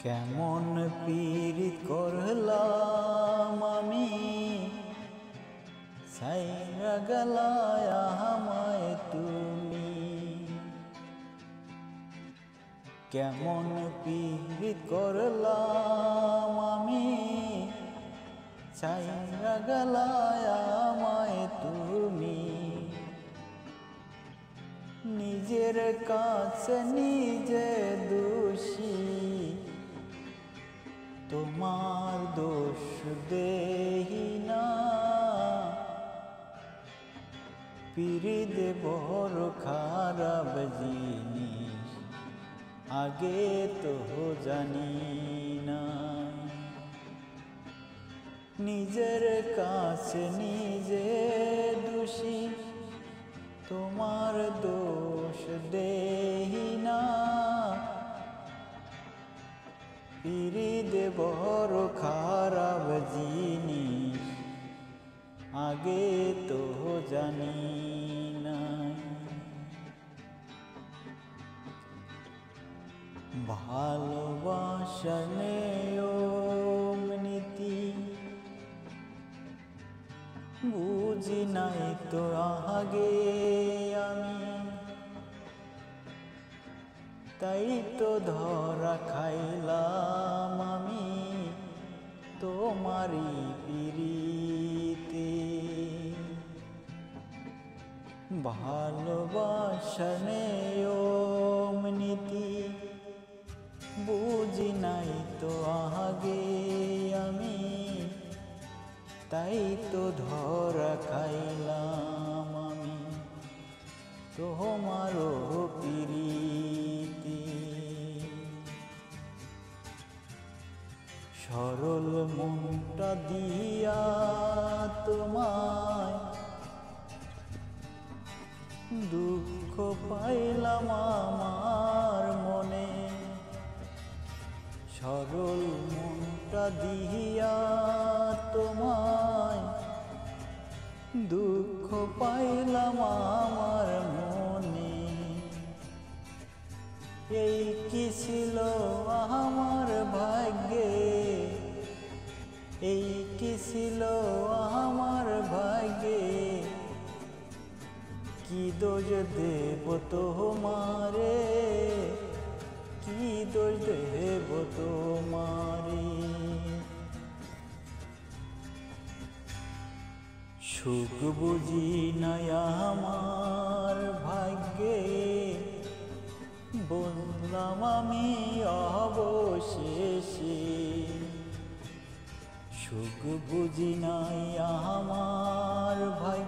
কেমন পীড়িত করলাম আমি, ছাইরা গেলায় আমায় তুমি। কেমন পীড়িত করলাম আমি, ছাইরা গেলায় আমায় তুমি। নিজের কাছে নিজে দোষী, তোমার দোষ দেহি না। পীড়িত বড় খারাপ জিনিস, আগে তো জানি না। নিজের কাছে নিজে দোষী, তোমার দোষ দেহি না। পীড়িত বড় খারাপ জিনিস, আগে তো জানি না। ভালোবাসার নিয়ম নীতি বুঝি নাই তো আগে আমি, তাই তো ধরা খাইলাম আমি তোমারি পিরিতে। ভালোবাসার নিয়ম নীতি বুঝি নাই তো আগে আমি, তাই তো ধরা খাইলাম আমি তোমারও পিরিতে। সরল মনটা দিয়া তোমায় দুঃখ পাইলাম আমার মনে। সরল মনটা দিয়া তোমায় দুঃখ পাইলাম আমার মনে। এই কি ছিল আমার ভাগ্যে, এই কি ছিল আমার ভাগ্যে। কি দোষ দেব তোমারে, কি দোষ দেব তোমারে। সুখ বুঝি নাই আমার ভাগ্যে, বললাম আমি অবশেষে। সুখ বুঝি নাই আমার ভাগ্যে,